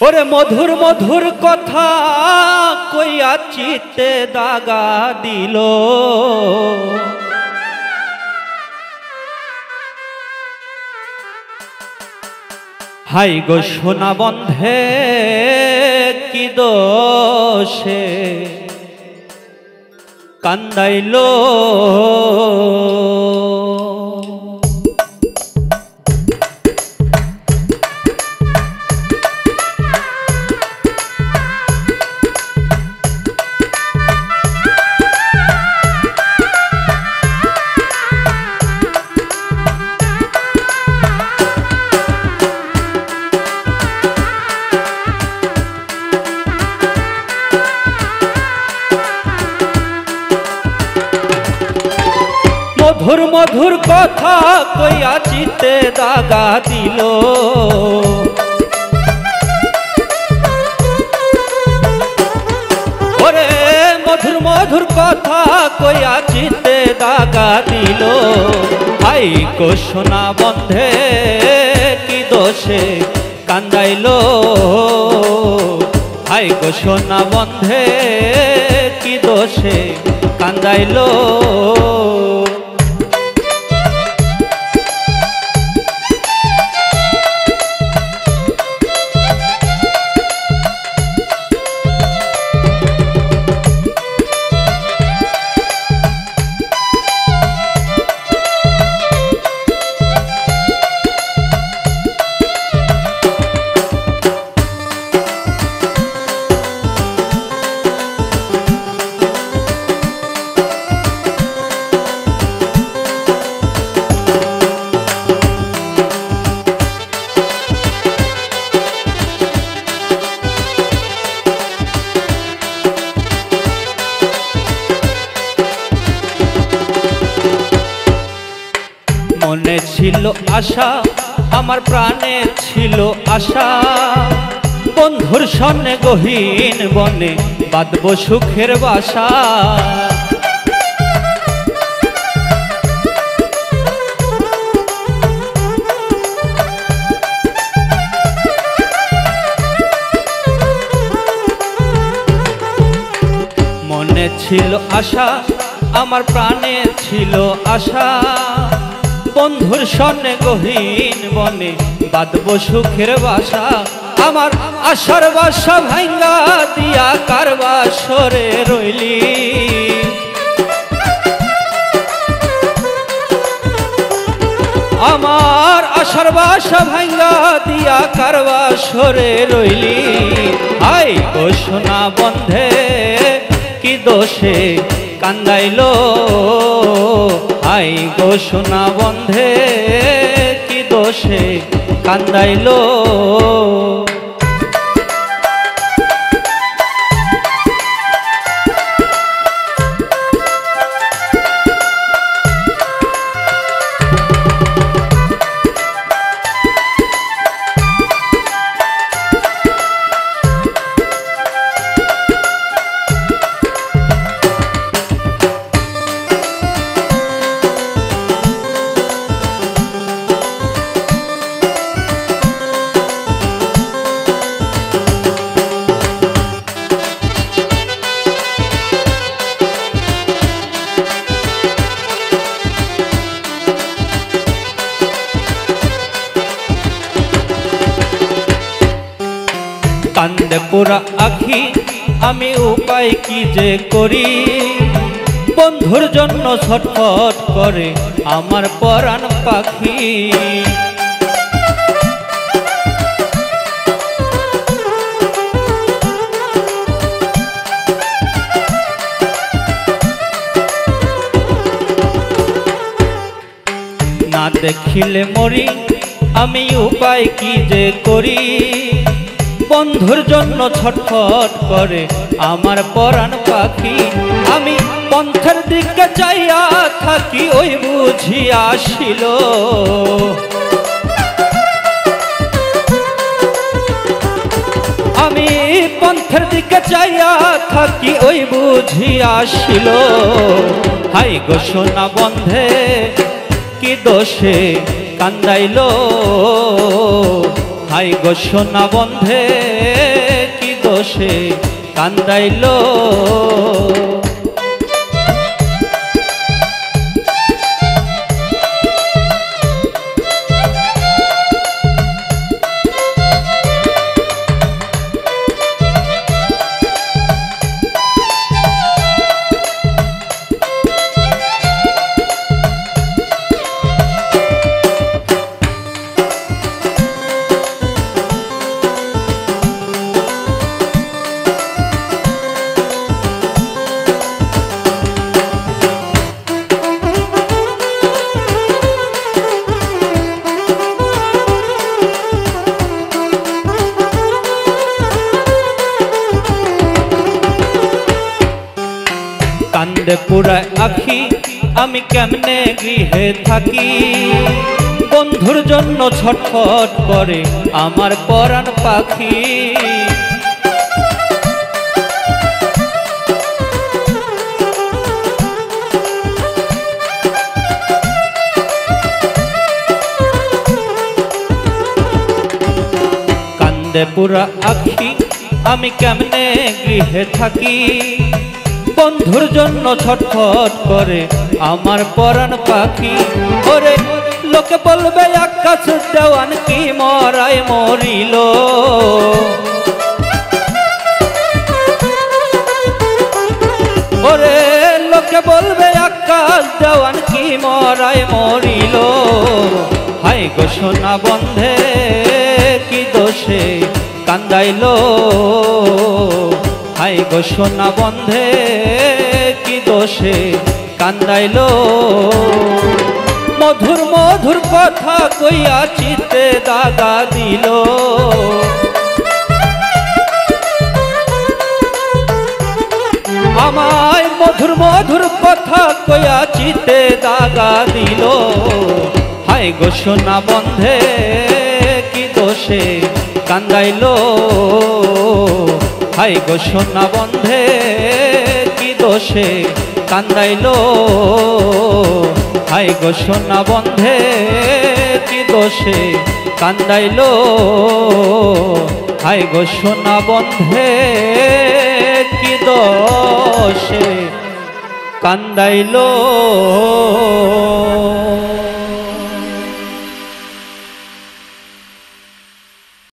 ওরে মধুর মধুর কথা কইয়া চিতে দাগা দিল, হাই গো সোনা বন্ধে কি দোষে কান্দাইলো। মধুর মধুর কথা কইয়া চিতে দাগা দিল, ওরে মধুর মধুর কথা কইয়া চিতে দাগা দিল, হাই গো সোনা বন্ধে কি দোষে কান্দাইলো, হাই গো সোনা বন্ধে কি দোষে কান্দাইলো। মনে ছিল আশা আমার প্রাণে ছিল আশা, বন্ধুর সনে গহীন বনে বাঁধব সুখের বাসা। মনে ছিল আশা আমার প্রাণে ছিল আশা, বন্ধুর সনে গহীন বনে বাঁধব সুখের বাসা। আমার আশার বাসা ভাঙ্গা দিয়া কার বাসরে রইলি, আমার আশার বাসা ভাঙ্গা দিয়া কার বাসরে রইলি, হাই গো সোনা বন্ধে কি দোষে কান্দাইলো, হাই গো সোনা বন্ধে কি দোষে কান্দাইলো। কান্দে পোড়া আখি আমি উপায় কি যে করি, বন্ধুর জন্য ছটফট করে আমার পরাণ পাখি। না দেখিলে মরি আমি উপায় কি যে করি, বন্ধুর জন্য ছটফট করে আমার পরাণ পাখি। আমি পন্থের দিকে চাইয়া থাকি ওই বুঝি আসিল, আমি পন্থের দিকে চাইয়া থাকি ওই বুঝি আসিল, হাই গো সোনা বন্ধে কি দোষে কান্দাইলো, হাই গো সোনা বন্ধে দোষে কান্দাইল। কান্দে পুরায় আখি আমি কেমনে গৃহে থাকি, বন্ধুর জন্য ছটফট করে আমার পরাণ পাখি। কান্দে পুরা আখি আমি কেমনে গৃহে থাকি, বন্ধুর জন্য ছটফট করে আমার পরাণ পাখি। ওরে লোকে বলবে আকাশ দেওয়ান কি মরায় মরিল, ওরে লোকে বলবে আকাশ দেওয়ান কি মরায় মরিল। হাই গো সোনা বন্ধে কি দোষে কান্দাইল, হাই গো সোনা বন্ধে কি দোষে কান্দাইল। মধুর মধুর কথা কইয়া চিতে দাগা দিল, আমায় মধুর মধুর কথা কইয়া চিতে দাগা দিল। হাই গো সোনা বন্ধে কি দোষে কান্দাইল, হাই গো সোনা বন্ধে কি দোষে কান্দাইল, হাই গো সোনা বন্ধে কি দোষে কান্দাইল, হাই গো সোনা বন্ধে কি দোষে কান্দাইল।